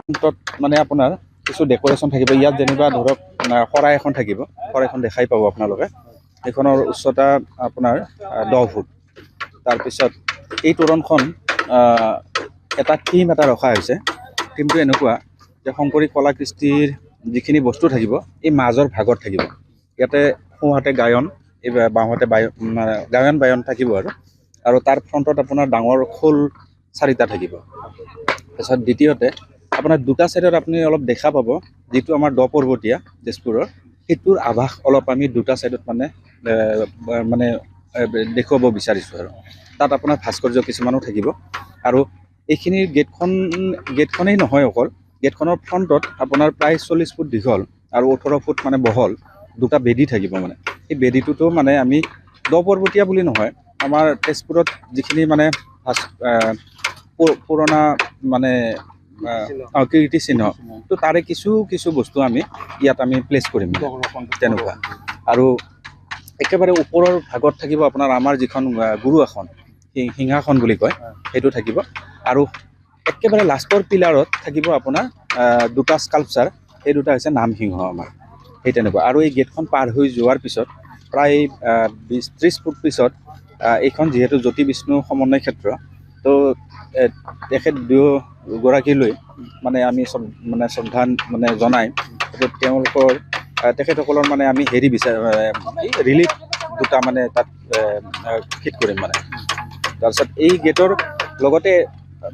মানে আপোনাৰ কিছু ডেকোৰেশ্যন থাকিব। ইয়াত যেনিবা ধৰক শৰাই এখন থাকিব, শৰাইখন দেখাই পাব আপোনালোকে। এইখনৰ উচ্চতা আপোনাৰ 10 ফুট। তাৰপিছত এই তোৰণখন এটা থিম এটা ৰখা হৈছে। থিমটো এনেকুৱা যে শংকৰী কলা কৃষ্টিৰ যিখিনি বস্তু থাকিব এই মাজৰ ভাগত থাকিব। ইয়াতে সোঁহাতে গায়ন, এই বাওঁহাতে গায়ন বায়ন থাকিব আৰু তাৰ ফ্ৰণ্টত আপোনাৰ ডাঙৰ খোল 4টা থাকিব। তাৰপিছত দ্বিতীয়তে আপোনাৰ দুটা ছাইডত আপুনি অলপ দেখা পাব যিটো আমাৰ দ পৰ্বতীয়া তেজপুৰৰ, সেইটোৰ আভাস অলপ আমি দুটা ছাইডত মানে দেখুৱাব বিচাৰিছোঁ। আৰু তাত আপোনাৰ ভাস্কৰ্য কিছুমানো থাকিব। আৰু এইখিনি গেটখনেই নহয়, অকল গেটখনৰ ফ্ৰণ্টত আপোনাৰ প্ৰায় 40 ফুট দীঘল আৰু 18 ফুট মানে বহল দুটা বেদী থাকিব। মানে এই বেদীটোতো মানে আমি দ পৰ্বতীয়া বুলি নহয়, আমাৰ তেজপুৰত যিখিনি মানে পুৰণা মানে কীৰ্তিচিহ্ন, তো তাৰে কিছু বস্তু আমি ইয়াত প্লেচ কৰিম তেনেকুৱা। আৰু একেবাৰে ওপৰৰ ভাগত থাকিব আপোনাৰ আমাৰ যিখন গুৰু আসন, সিংহাসন বুলি কয়, সেইটো থাকিব। আৰু একেবাৰে লাষ্টৰ পিলাৰত থাকিব আপোনাৰ দুটা স্কাল্পচাৰ, এই দুটা হৈছে নামসিংহ আমাৰ, সেই তেনেকুৱা। আৰু এই গেটখন পাৰ হৈ যোৱাৰ পিছত প্ৰায় 20-30 ফুট পিছত এইখন যিহেতু জ্যোতি বিষ্ণু সমন্বয় ক্ষেত্ৰ, তো তেখেত দুয়োগৰাকীলৈ মানে আমি শ্ৰদ্ধা জনাই তেখেতসকলৰ মানে আমি ৰিলিফ দুটা মানে তাত ফিট কৰিম মানে। তাৰপিছত এই গেটৰ লগতে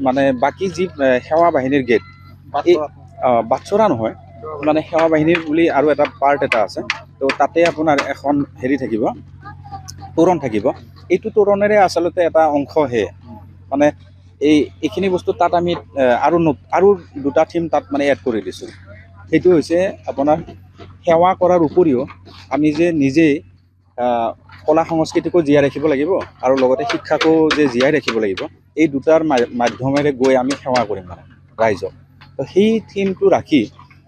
মানে বাকী যি সেৱা বাহিনীৰ গেট, এই বাটচৰা নহয় মানে সেৱা বাহিনীৰ বুলি আৰু এটা পাৰ্ট এটা আছে। তো তাতে আপোনাৰ এখন থাকিব, তোৰণ থাকিব। এইটো তোৰণেৰে আচলতে এটা অংশহে মানে এইখিনি বস্তু তাত আমি আৰু দুটা থিম তাত মানে এড কৰি দিছোঁ। সেইটো হৈছে আপোনাৰ সেৱা কৰাৰ উপৰিও আমি যে নিজেই কলা সংস্কৃতিকো জীয়াই ৰাখিব লাগিব আৰু লগতে শিক্ষাকো যে জীয়াই ৰাখিব লাগিব, এই দুটাৰ মাধ্যমেৰে গৈ আমি সেৱা কৰিম মানে ৰাইজক। তো সেই থিমটো ৰাখি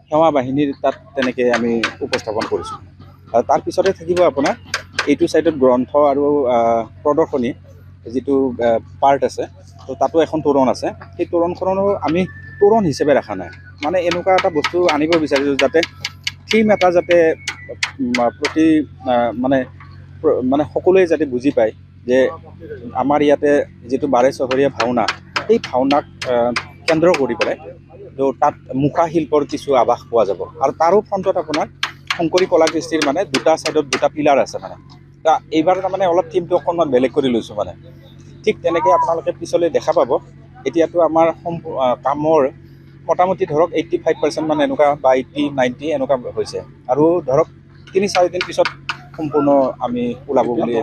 সেৱা বাহিনীৰ তাত তেনেকৈ আমি উপস্থাপন কৰিছোঁ। আৰু তাৰপিছতে থাকিব আপোনাৰ এইটো ছাইডত গ্ৰন্থ আৰু প্ৰদৰ্শনী যিটো পাৰ্ট আছে, তো তাতো এখন তোৰণ আছে। সেই তোৰণখনো আমি তোৰণ হিচাপে ৰখা নাই, মানে এনেকুৱা এটা বস্তু আনিব বিচাৰিছোঁ যাতে থিম এটা যাতে প্ৰতি মানে সকলোৱে যাতে বুজি পায় যে আমাৰ ইয়াতে যিটো 12 চহৰীয়া ভাওনা, এই ভাওনাক কেন্দ্ৰ কৰি পেলাই তো তাত মুখা শিল্পৰ কিছু আভাস পোৱা যাব। আৰু তাৰো ফ্ৰণ্টত আপোনাৰ শংকৰী কলা কৃষ্টিৰ মানে দুটা ছাইডত দুটা পিলাৰ আছে মানে। এইবাৰ তাৰমানে অলপ থিমটো অকণমান বেলেগ কৰি লৈছোঁ মানে। ঠিক তেনেকৈ আপোনালোকে পিছলৈ দেখা পাব। এতিয়াতো আমাৰ কামৰ মোটামুটি ধৰক 85% মানে এনেকুৱা, বা 80-90 এনেকুৱা হৈছে। আৰু ধৰক 3-4 দিন পিছত সম্পূৰ্ণ আমি ওলাব বুলি।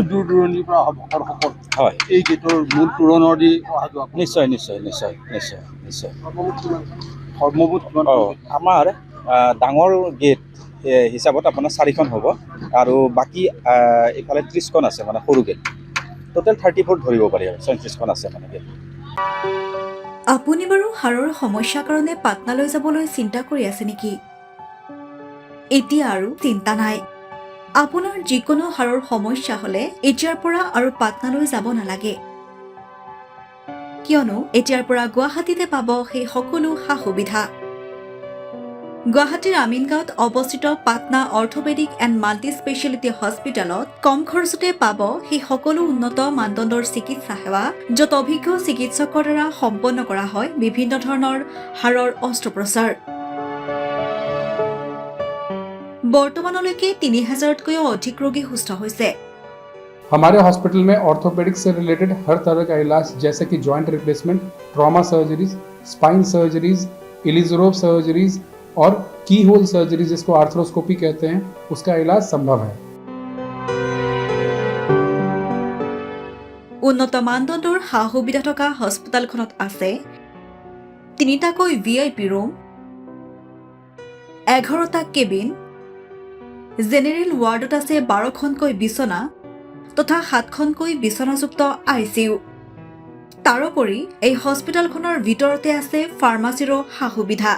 দূৰ দূৰণিৰ পৰা ভক্তসকল হয় এই গীতৰ মূল তোৰণৰ দি নিশ্চয়। আমাৰ ডাঙৰ গেট হিচাপত আপোনাৰ 4খন হ'ব আৰু বাকী এইফালে 30খন আছে মানে সৰু গেট। টোটেল 34 ধৰিব পাৰি আৰু 34খন আছে মানে গেট। আপুনি বাৰু হাড়ৰ সমস্যাৰ কাৰণে পাটনালৈ যাবলৈ চিন্তা কৰি আছে নেকি? এতিয়া আৰু চিন্তা নাই। আপোনাৰ যিকোনো হাড়ৰ সমস্যা হ'লে এতিয়াৰ পৰা আৰু পাটনালৈ যাব নালাগে, কিয়নো এতিয়াৰ পৰা গুৱাহাটীতে পাব সেই সকলো সা সুবিধা। গুৱাহাটীৰ আমিনগাঁৱত অৱস্থিত Patna orthopaedic and multi speciality হস্পিটেলত কম খৰচতে পাব সেই সকলো উন্নত মানদণ্ডৰ চিকিৎসা সেৱা, য'ত অভিজ্ঞ চিকিৎসকৰ দ্বাৰা সম্পন্ন কৰা হয় বিভিন্ন ধৰণৰ হাড়ৰ অস্ত্ৰোপচাৰ। বৰ্তমানলৈকে 3000তকৈও অধিক ৰোগী সুস্থ হৈছে। हमारे हॉस्पिटल में ऑर्थोपेडिक्स से रिलेटेड हर तरह का इलाज जैसे कि joint replacement, trauma surgeries, spine surgeries, Ilizarov surgeries और की होल सर्जरी जिसको आर्थ्रोस्कोपी कहते हैं, उसका इलाज संभव है। উন্নত মানদণ্ডৰ সা সুবিধা থকা হস্পিটেলখনত আছে 3টাকৈ VIP ৰুম, 11টা কেবিন, জেনেৰেল ৱাৰ্ডত আছে 12খনকৈ বিচনা তথা 7খনকৈ বিচনাযুক্ত ICU। তাৰোপৰি এই হস্পিটেলখনৰ ভিতৰতে আছে ফাৰ্মাচীৰো সা সুবিধা।